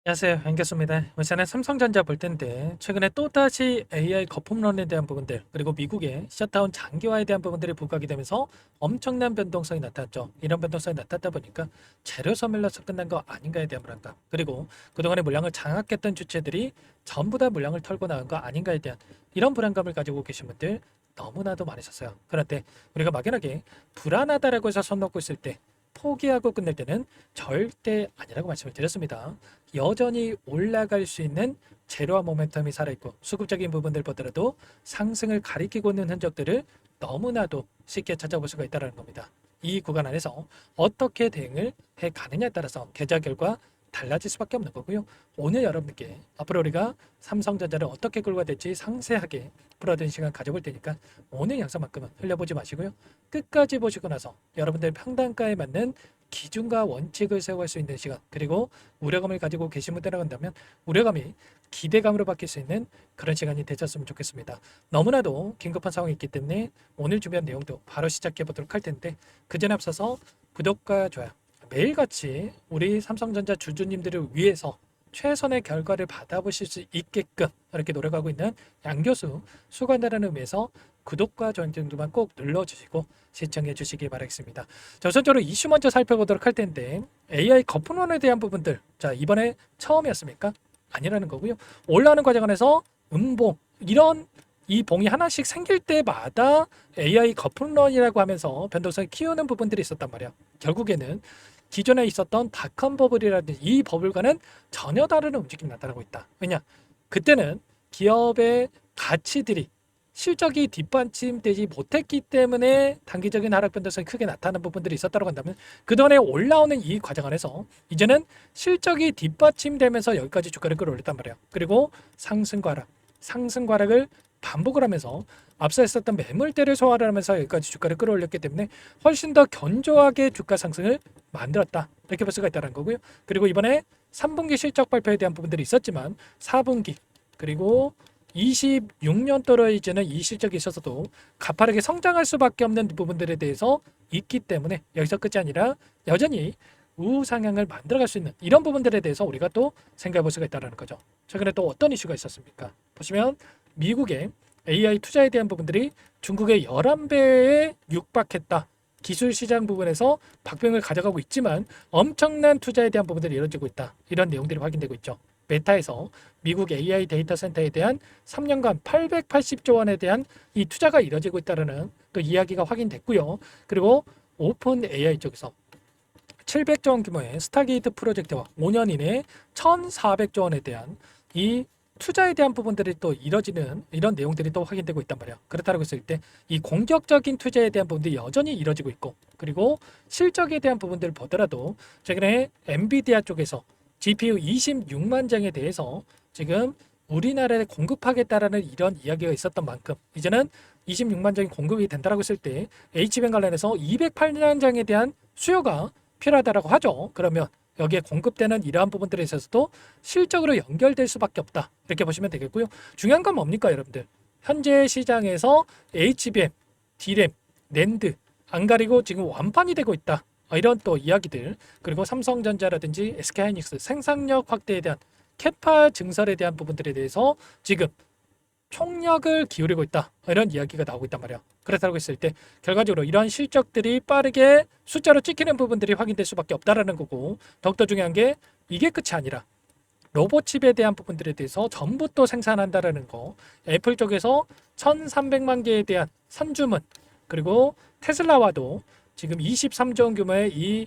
안녕하세요. 반갑습니다. 우선은 삼성전자 볼 텐데 최근에 또다시 AI 거품론에 대한 부분들 그리고 미국의 셧다운 장기화에 대한 부분들이 부각이 되면서 엄청난 변동성이 나타났죠. 이런 변동성이 나타났다 보니까 재료 소멸로서 끝난 거 아닌가에 대한 불안감 그리고 그동안의 물량을 장악했던 주체들이 전부 다 물량을 털고 나온 거 아닌가에 대한 이런 불안감을 가지고 계신 분들 너무나도 많으셨어요. 그런데 우리가 막연하게 불안하다라고 해서 손 놓고 있을 때 포기하고 끝낼 때는 절대 아니라고 말씀을 드렸습니다. 여전히 올라갈 수 있는 재료와 모멘텀이 살아있고 수급적인 부분들 보더라도 상승을 가리키고 있는 흔적들을 너무나도 쉽게 찾아볼 수가 있다는 겁니다. 이 구간 안에서 어떻게 대응을 해 가느냐에 따라서 계좌 결과 달라질 수밖에 없는 거고요. 오늘 여러분께 앞으로 우리가 삼성전자를 어떻게 끌고 될지 상세하게 풀어드리는 시간 가져볼 테니까 오늘 영상만큼은 흘려보지 마시고요. 끝까지 보시고 나서 여러분들 평단가에 맞는 기준과 원칙을 세워갈 수 있는 시간 그리고 우려감을 가지고 계신 분들이라고 한다면 우려감이 기대감으로 바뀔 수 있는 그런 시간이 되셨으면 좋겠습니다. 너무나도 긴급한 상황이 있기 때문에 오늘 준비한 내용도 바로 시작해 보도록 할 텐데 그 전에 앞서서 구독과 좋아요 매일같이 우리 삼성전자 주주님들을 위해서 최선의 결과를 받아보실 수 있게끔 이렇게 노력하고 있는 양 교수 수고한다는 의미에서 구독과 좋아요 정도만 꼭 눌러주시고 시청해 주시기 바라겠습니다. 자, 우선적으로 이슈 먼저 살펴보도록 할 텐데 AI 거품론에 대한 부분들 자 이번에 처음이었습니까? 아니라는 거고요. 올라오는 과정 안에서 음봉 이런 이 봉이 하나씩 생길 때마다 AI 거품론이라고 하면서 변동성을 키우는 부분들이 있었단 말이야. 결국에는 기존에 있었던 닷컴 버블이라든지 이 버블과는 전혀 다른 움직임이 나타나고 있다. 왜냐? 그때는 기업의 가치들이 실적이 뒷받침되지 못했기 때문에 단기적인 하락 변동성이 크게 나타나는 부분들이 있었다고 한다면 그동안에 올라오는 이 과정 안에서 이제는 실적이 뒷받침되면서 여기까지 주가를 끌어올렸단 말이에요. 그리고 상승과 하락, 상승과 하락을 반복을 하면서 앞서 했었던 매물대를 소화를 하면서 여기까지 주가를 끌어올렸기 때문에 훨씬 더 견조하게 주가 상승을 만들었다. 이렇게 볼 수가 있다는 거고요. 그리고 이번에 3분기 실적 발표에 대한 부분들이 있었지만 4분기 그리고 26년도로 이제는 이 실적이 있어서도 가파르게 성장할 수밖에 없는 부분들에 대해서 있기 때문에 여기서 끝이 아니라 여전히 우상향을 만들어갈 수 있는 이런 부분들에 대해서 우리가 또 생각해 볼 수가 있다는 거죠. 최근에 또 어떤 이슈가 있었습니까? 보시면 미국의 AI 투자에 대한 부분들이 중국의 11배에 육박했다. 기술 시장 부분에서 박빙을 가져가고 있지만 엄청난 투자에 대한 부분들이 이루어지고 있다. 이런 내용들이 확인되고 있죠. 메타에서 미국 AI 데이터 센터에 대한 3년간 880조 원에 대한 이 투자가 이루어지고 있다는 또 이야기가 확인됐고요. 그리고 오픈 AI 쪽에서 700조 원 규모의 스타게이트 프로젝트와 5년 이내에 1,400조 원에 대한 이 투자에 대한 부분들이 또 이뤄지는 이런 내용들이 또 확인되고 있단 말이야. 그렇다고 했을 때 이 공격적인 투자에 대한 부분들이 여전히 이뤄지고 있고 그리고 실적에 대한 부분들을 보더라도 최근에 엔비디아 쪽에서 GPU 26만 장에 대해서 지금 우리나라에 공급하겠다라는 이런 이야기가 있었던 만큼 이제는 26만 장이 공급이 된다라고 했을 때 H뱅 관련해서 208만 장에 대한 수요가 필요하다라고 하죠. 그러면 여기에 공급되는 이러한 부분들에 있어서도 실적으로 연결될 수밖에 없다. 이렇게 보시면 되겠고요. 중요한 건 뭡니까, 여러분들? 현재 시장에서 HBM, D램, 낸드 안 가리고 지금 완판이 되고 있다. 이런 또 이야기들 그리고 삼성전자라든지 SK하이닉스 생산력 확대에 대한 캐파 증설에 대한 부분들에 대해서 지금 총력을 기울이고 있다. 이런 이야기가 나오고 있단 말이야. 그렇다고 했을 때 결과적으로 이러한 실적들이 빠르게 숫자로 찍히는 부분들이 확인될 수밖에 없다라는 거고 더욱더 중요한 게 이게 끝이 아니라 로봇칩에 대한 부분들에 대해서 전부 또 생산한다라는 거 애플 쪽에서 1,300만 개에 대한 선주문 그리고 테슬라와도 지금 23조 원 규모의 이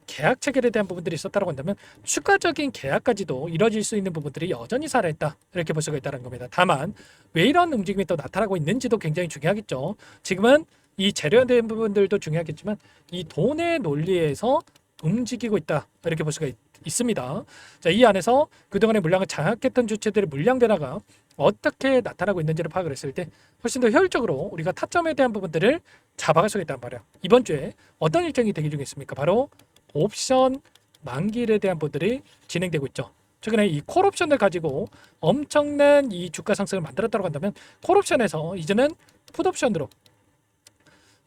계약 체결에 대한 부분들이 있었다고 한다면 추가적인 계약까지도 이뤄질 수 있는 부분들이 여전히 살아있다 이렇게 볼 수가 있다는 겁니다. 다만 왜 이런 움직임이 또 나타나고 있는지도 굉장히 중요하겠죠. 지금은 이 재료에 대한 부분들도 중요하겠지만 이 돈의 논리에서 움직이고 있다 이렇게 볼 수가 있습니다. 자, 이 안에서 그동안의 물량을 장악했던 주체들의 물량 변화가 어떻게 나타나고 있는지를 파악을 했을 때 훨씬 더 효율적으로 우리가 타점에 대한 부분들을 잡아갈 수가 있단 말이야. 이번 주에 어떤 일정이 대기 중에 있습니까? 바로 옵션 만기일에 대한 부분들이 진행되고 있죠. 최근에 이 콜옵션을 가지고 엄청난 이 주가 상승을 만들었다고 한다면 콜옵션에서 이제는 풋옵션으로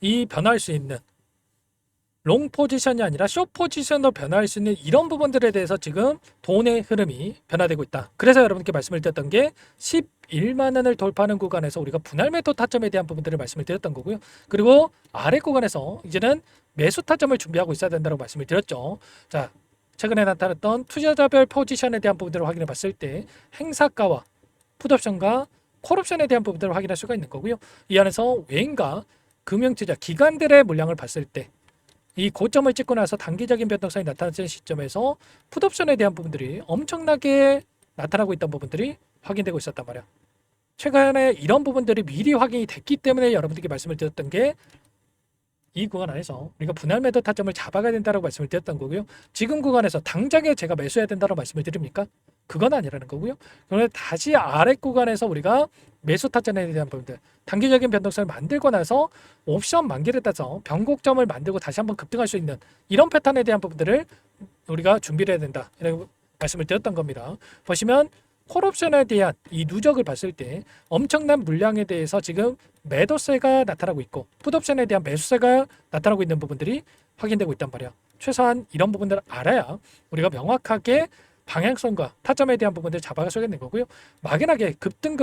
이 변화할 수 있는 롱 포지션이 아니라 숏 포지션으로 변화할 수 있는 이런 부분들에 대해서 지금 돈의 흐름이 변화되고 있다. 그래서 여러분께 말씀을 드렸던 게 11만 원을 돌파하는 구간에서 우리가 분할 매도 타점에 대한 부분들을 말씀을 드렸던 거고요. 그리고 아래 구간에서 이제는 매수 타점을 준비하고 있어야 된다고 말씀을 드렸죠. 자, 최근에 나타났던 투자자별 포지션에 대한 부분들을 확인해 봤을 때 행사가와 풋옵션과 콜옵션에 대한 부분들을 확인할 수가 있는 거고요. 이 안에서 외인과 금융투자 기관들의 물량을 봤을 때 이 고점을 찍고 나서 단기적인 변동성이 나타나는 시점에서 풋옵션에 대한 부분들이 엄청나게 나타나고 있던 부분들이 확인되고 있었단 말이야. 최근에 이런 부분들이 미리 확인이 됐기 때문에 여러분들께 말씀을 드렸던 게 이 구간 안에서 우리가 분할 매도 타점을 잡아가야 된다고 말씀을 드렸던 거고요. 지금 구간에서 당장에 제가 매수해야 된다고 말씀을 드립니까? 그건 아니라는 거고요. 그런데 다시 아래 구간에서 우리가 매수 타점에 대한 부분들 단기적인 변동성을 만들고 나서 옵션 만기를 따서 변곡점을 만들고 다시 한번 급등할 수 있는 이런 패턴에 대한 부분들을 우리가 준비를 해야 된다. 이라고 말씀을 드렸던 겁니다. 보시면 콜옵션에 대한 이 누적을 봤을 때 엄청난 물량에 대해서 지금 매도세가 나타나고 있고 풋옵션에 대한 매수세가 나타나고 있는 부분들이 확인되고 있단 말이야. 최소한 이런 부분들을 알아야 우리가 명확하게 방향성과 타점에 대한 부분들을 잡아갈 수 있는 거고요. 막연하게 급등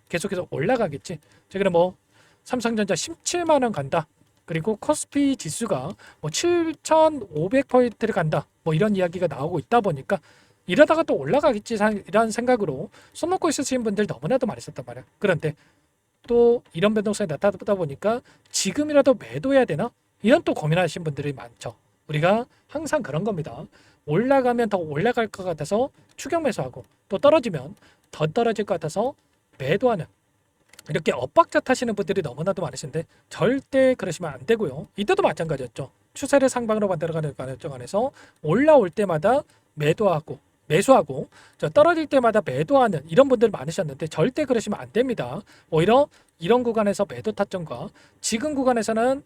계속해서 올라가겠지. 최근에 뭐 삼성전자 17만 원 간다. 그리고 코스피 지수가 뭐 7,500포인트를 간다. 뭐 이런 이야기가 나오고 있다 보니까 이러다가 또 올라가겠지 이런 생각으로 손 놓고 있으신 분들 너무나도 많이 있었단 말이야. 그런데 또 이런 변동성이 나타나다 보니까 지금이라도 매도해야 되나? 이런 또 고민하시는 분들이 많죠. 우리가 항상 그런 겁니다. 올라가면 더 올라갈 것 같아서 추격 매수하고 또 떨어지면 더 떨어질 것 같아서 매도하는 이렇게 엇박자 타시는 분들이 너무나도 많으신데 절대 그러시면 안 되고요. 이때도 마찬가지였죠. 추세를 상방으로 만들어가는 과정 안에서 올라올 때마다 매수하고 저 떨어질 때마다 매도하는 이런 분들 많으셨는데 절대 그러시면 안 됩니다. 오히려 이런 구간에서 매도 타점과 지금 구간에서는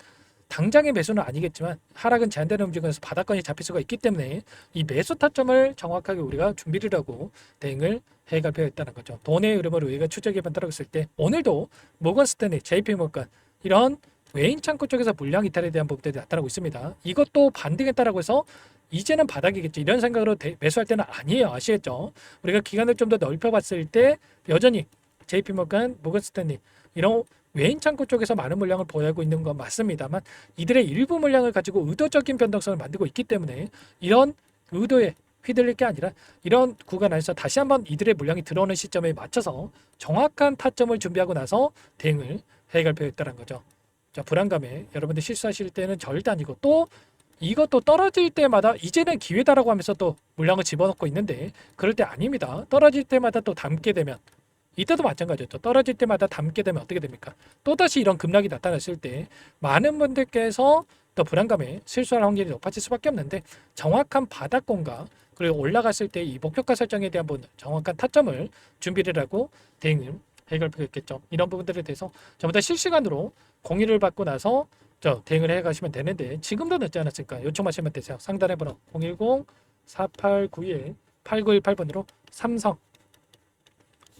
당장의 매수는 아니겠지만 하락은 제한되는 움직임에서 바닥권이 잡힐 수가 있기 때문에 이 매수 타점을 정확하게 우리가 준비를 하고 대응을 해갈 필요가 있다는 거죠. 돈의 흐름을 우리가 추적해 본다고 했을 때 오늘도 모건 스탠리, JP모건 이런 외인 창구 쪽에서 물량 이탈에 대한 부분들이 나타나고 있습니다. 이것도 반등했다라고 해서 이제는 바닥이겠지 이런 생각으로 매수할 때는 아니에요. 아시겠죠? 우리가 기간을 좀 더 넓혀봤을 때 여전히 JP모건, 모건 스탠리 이런 외인 창구 쪽에서 많은 물량을 보유하고 있는 건 맞습니다만 이들의 일부 물량을 가지고 의도적인 변동성을 만들고 있기 때문에 이런 의도에 휘둘릴 게 아니라 이런 구간 안에서 다시 한번 이들의 물량이 들어오는 시점에 맞춰서 정확한 타점을 준비하고 나서 대응을 해갈 필요가 있다는 거죠. 자, 불안감에 여러분들 실수하실 때는 절대 아니고 또 이것도 떨어질 때마다 이제는 기회다라고 하면서 또 물량을 집어넣고 있는데 그럴 때 아닙니다. 떨어질 때마다 또 담게 되면 이때도 마찬가지였죠. 떨어질 때마다 담게 되면 어떻게 됩니까? 또다시 이런 급락이 나타났을 때 많은 분들께서 또 불안감에 실수할 확률이 높아질 수밖에 없는데 정확한 바닥권과 그리고 올라갔을 때 이 목표가 설정에 대한 부분 정확한 타점을 준비를 하고 대응을 해결 필요 있겠죠. 이런 부분들에 대해서 전부 다 실시간으로 공유를 받고 나서 대응을 해 가시면 되는데 지금도 늦지 않았으니까 요청하시면 되세요. 상단에 번호 010-4891-8918번으로 삼성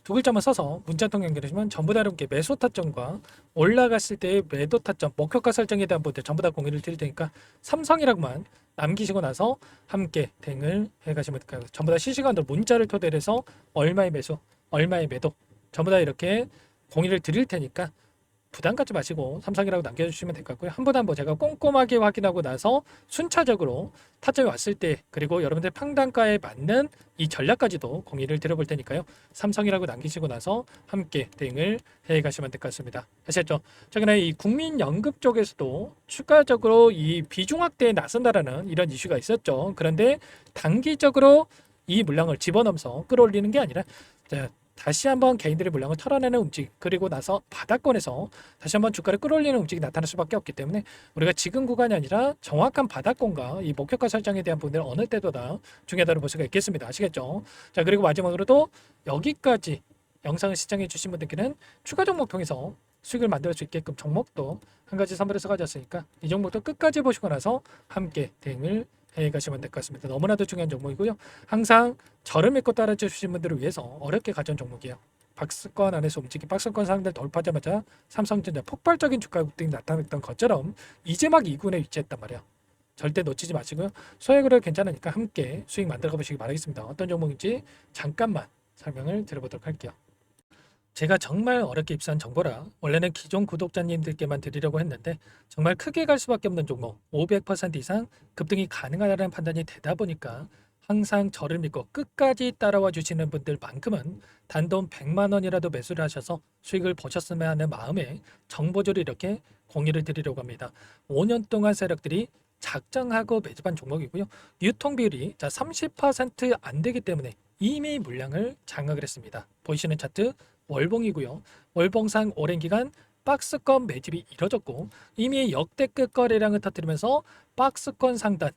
두 글자만 써서 문자 통해 연결하시면 전부 다 이렇게 매수 타점과 올라갔을 때의 매도 타점, 목표가 설정에 대한 부분들 전부 다 공유를 드릴 테니까 삼성이라고만 남기시고 나서 함께 대응을 해가시면 될까요? 전부 다 실시간으로 문자를 토대로 해서 얼마의 매수, 얼마의 매도 전부 다 이렇게 공유를 드릴 테니까 부담 갖지 마시고 삼성이라고 남겨주시면 될 것 같고요. 한 번 한 번 제가 꼼꼼하게 확인하고 나서 순차적으로 타점이 왔을 때 그리고 여러분들 판단가에 맞는 이 전략까지도 공유를 드려볼 테니까요. 삼성이라고 남기시고 나서 함께 대응을 해가시면 될 것 같습니다. 아시겠죠? 최근에 이 국민연금 쪽에서도 추가적으로 이 비중 확대에 나선다라는 이런 이슈가 있었죠. 그런데 단기적으로 이 물량을 집어넣으면서 끌어올리는 게 아니라 다시 한번 개인들의 물량을 털어내는 움직임 그리고 나서 바닥권에서 다시 한번 주가를 끌어올리는 움직임이 나타날 수밖에 없기 때문에 우리가 지금 구간이 아니라 정확한 바닥권과 이 목표가 설정에 대한 부분을 어느 때보다 중요하다고 볼 수가 있겠습니다. 아시겠죠? 자, 그리고 마지막으로도 여기까지 영상을 시청해 주신 분들께는 추가 종목 통해서 수익을 만들 수 있게끔 종목도 한 가지 선물해서 가져왔으니까 이 종목도 끝까지 보시고 나서 함께 대응을 해 가시면 될 것 같습니다. 너무나도 중요한 종목이고요. 항상 저를 믿고 따라주신 분들을 위해서 어렵게 가져온 종목이에요. 박스권 안에서 움직인 박스권 상들 돌파하자마자 삼성전자 폭발적인 주가 급등이 나타났던 것처럼 이제 막 2군에 위치했단 말이야. 절대 놓치지 마시고요. 소액으로 괜찮으니까 함께 수익 만들어 보시기 바라겠습니다. 어떤 종목인지 잠깐만 설명을 드려보도록 할게요. 제가 정말 어렵게 입수한 정보라 원래는 기존 구독자님들께만 드리려고 했는데 정말 크게 갈 수밖에 없는 종목 500% 이상 급등이 가능하다는 판단이 되다 보니까 항상 저를 믿고 끝까지 따라와 주시는 분들만큼은 단돈 100만 원이라도 매수를 하셔서 수익을 보셨으면 하는 마음에 정보조를 이렇게 공유를 드리려고 합니다. 5년 동안 세력들이 작정하고 매집한 종목이고요. 유통 비율이 30%안 되기 때문에 이미 물량을 장악을 했습니다. 보이시는 차트 월봉이고요. 월봉상 오랜 기간 박스권 매집이 이뤄졌고 이미 역대급 거래량을 터뜨리면서 박스권 상단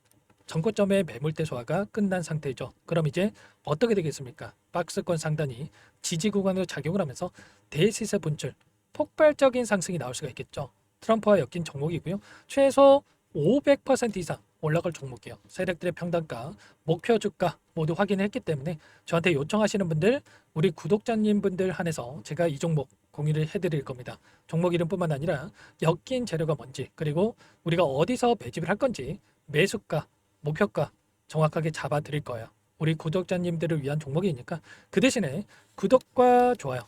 전고점의 매물대 소화가 끝난 상태이죠. 그럼 이제 어떻게 되겠습니까? 박스권 상단이 지지 구간으로 작용을 하면서 대시세 분출, 폭발적인 상승이 나올 수가 있겠죠. 트럼프와 엮인 종목이고요. 최소 500% 이상 올라갈 종목이에요. 세력들의 평단가, 목표 주가 모두 확인했기 때문에 저한테 요청하시는 분들, 우리 구독자님 분들 한해서 제가 이 종목 공유를 해드릴 겁니다. 종목 이름뿐만 아니라 엮인 재료가 뭔지, 그리고 우리가 어디서 매집을 할 건지, 매수가, 목표가 정확하게 잡아 드릴 거예요. 우리 구독자님들을 위한 종목이니까 그 대신에 구독과 좋아요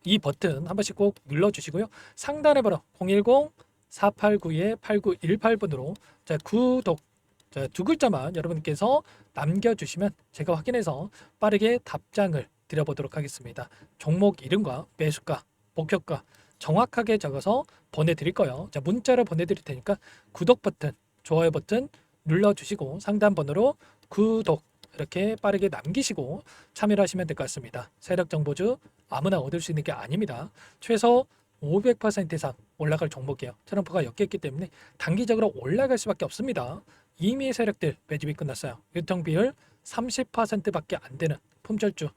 이 버튼 한 번씩 꼭 눌러주시고요. 상단에 번호 010-489-8918번으로 구독 두 글자만 여러분께서 남겨주시면 제가 확인해서 빠르게 답장을 드려보도록 하겠습니다. 종목 이름과 매수가, 목표가 정확하게 적어서 보내드릴 거예요. 문자로 보내드릴 테니까 구독 버튼, 좋아요 버튼 눌러주시고 상단 번호로 구독 이렇게 빠르게 남기시고 참여를 하시면 될 것 같습니다. 세력 정보주 아무나 얻을 수 있는 게 아닙니다. 최소 500% 이상 올라갈 종목이에요. 트럼프가 엮였기 때문에 단기적으로 올라갈 수밖에 없습니다. 이미 세력들 매집이 끝났어요. 유통 비율 30%밖에 안 되는 품절주,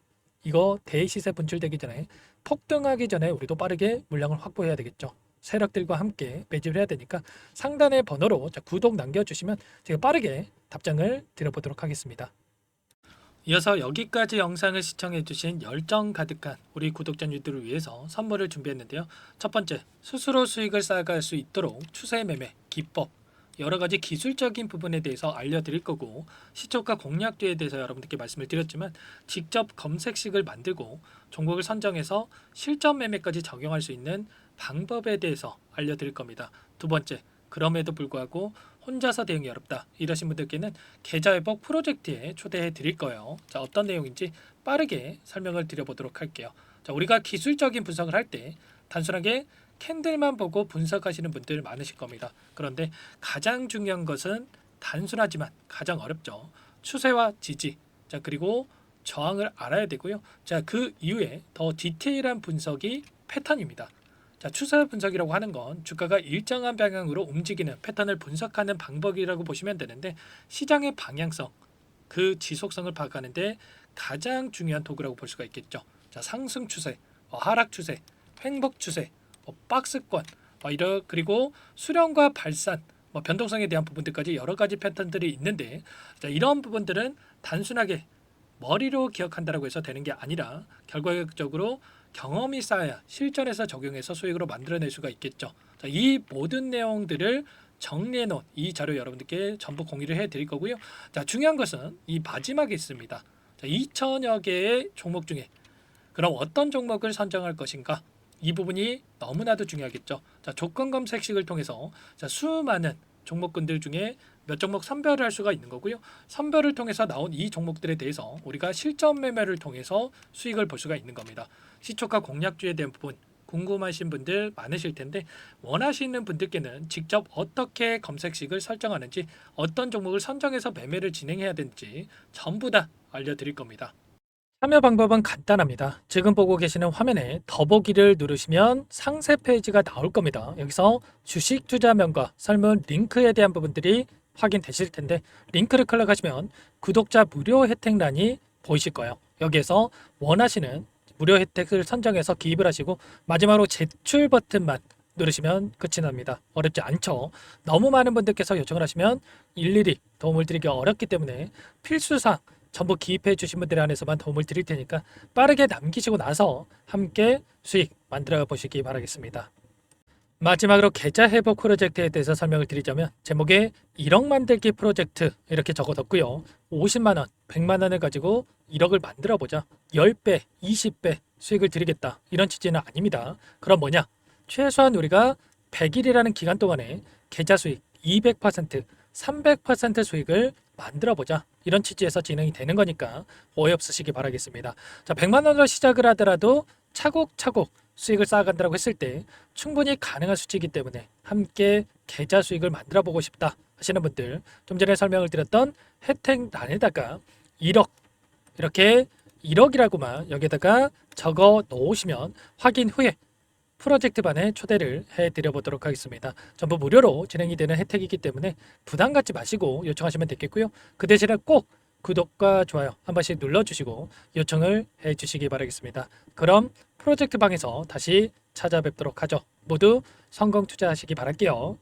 이거 대시세 분출되기 전에 폭등하기 전에 우리도 빠르게 물량을 확보해야 되겠죠. 세력들과 함께 매집을 해야 되니까 상단의 번호로 구독 남겨주시면 제가 빠르게 답장을 드려보도록 하겠습니다. 이어서 여기까지 영상을 시청해주신 열정 가득한 우리 구독자님들을 위해서 선물을 준비했는데요. 첫 번째, 스스로 수익을 쌓아갈 수 있도록 추세 매매 기법, 여러 가지 기술적인 부분에 대해서 알려드릴 거고, 시초가 공략주에 대해서 여러분들께 말씀을 드렸지만 직접 검색식을 만들고 종목을 선정해서 실전 매매까지 적용할 수 있는 방법에 대해서 알려드릴 겁니다. 두 번째, 그럼에도 불구하고 혼자서 대응이 어렵다 이러신 분들께는 계좌회복 프로젝트에 초대해 드릴 거예요. 어떤 내용인지 빠르게 설명을 드려보도록 할게요. 우리가 기술적인 분석을 할 때 단순하게 캔들만 보고 분석하시는 분들 많으실 겁니다. 그런데 가장 중요한 것은 단순하지만 가장 어렵죠. 추세와 지지, 그리고 저항을 알아야 되고요. 그 이후에 더 디테일한 분석이 패턴입니다. 추세 분석이라고 하는 건 주가가 일정한 방향으로 움직이는 패턴을 분석하는 방법이라고 보시면 되는데, 시장의 방향성, 그 지속성을 파악하는데 가장 중요한 도구라고 볼 수가 있겠죠. 상승 추세, 하락 추세, 횡복 추세, 박스권, 그리고 수렴과 발산, 변동성에 대한 부분들까지 여러 가지 패턴들이 있는데, 이런 부분들은 단순하게 머리로 기억한다고 해서 되는 게 아니라 결과적으로 경험이 쌓아야 실전에서 적용해서 수익으로 만들어낼 수가 있겠죠. 이 모든 내용들을 정리해 놓은 이 자료 여러분들께 전부 공유를 해 드릴 거고요. 중요한 것은 이 마지막에 있습니다. 2천여 개의 종목 중에 그럼 어떤 종목을 선정할 것인가? 이 부분이 너무나도 중요하겠죠. 조건 검색식을 통해서 수많은 종목군들 중에 몇 종목 선별을 할 수가 있는 거고요. 선별을 통해서 나온 이 종목들에 대해서 우리가 실전 매매를 통해서 수익을 볼 수가 있는 겁니다. 시초가 공략주에 대한 부분 궁금하신 분들 많으실 텐데, 원하시는 분들께는 직접 어떻게 검색식을 설정하는지, 어떤 종목을 선정해서 매매를 진행해야 되는지 전부 다 알려드릴 겁니다. 참여 방법은 간단합니다. 지금 보고 계시는 화면에 더보기를 누르시면 상세 페이지가 나올 겁니다. 여기서 주식 투자명과 설문 링크에 대한 부분들이 확인되실 텐데, 링크를 클릭하시면 구독자 무료 혜택란이 보이실 거예요. 여기에서 원하시는 무료 혜택을 선정해서 기입을 하시고 마지막으로 제출 버튼만 누르시면 끝이 납니다. 어렵지 않죠? 너무 많은 분들께서 요청을 하시면 일일이 도움을 드리기 어렵기 때문에 필수상 전부 기입해 주신 분들 안에서만 도움을 드릴 테니까 빠르게 남기시고 나서 함께 수익 만들어 보시기 바라겠습니다. 마지막으로 계좌 회복 프로젝트에 대해서 설명을 드리자면 제목에 1억 만들기 프로젝트 이렇게 적어뒀고요. 50만 원, 100만 원을 가지고 1억을 만들어 보자. 10배, 20배 수익을 드리겠다. 이런 취지는 아닙니다. 그럼 뭐냐? 최소한 우리가 100일이라는 기간 동안에 계좌 수익 200%, 300% 수익을 만들어 보자. 이런 취지에서 진행이 되는 거니까 오해 없으시기 바라겠습니다. 자, 100만 원으로 시작을 하더라도 차곡차곡 수익을 쌓아간다고 했을 때 충분히 가능한 수치이기 때문에 함께 계좌 수익을 만들어 보고 싶다 하시는 분들, 좀 전에 설명을 드렸던 혜택란에다가 1억, 이렇게 1억이라고만 여기다가 적어 놓으시면 확인 후에 프로젝트 반에 초대를 해드려 보도록 하겠습니다. 전부 무료로 진행이 되는 혜택이기 때문에 부담 갖지 마시고 요청하시면 되겠고요. 그 대신에 꼭 구독과 좋아요 한 번씩 눌러주시고 요청을 해주시기 바라겠습니다. 그럼 프로젝트 방에서 다시 찾아뵙도록 하죠. 모두 성공 투자하시기 바랄게요.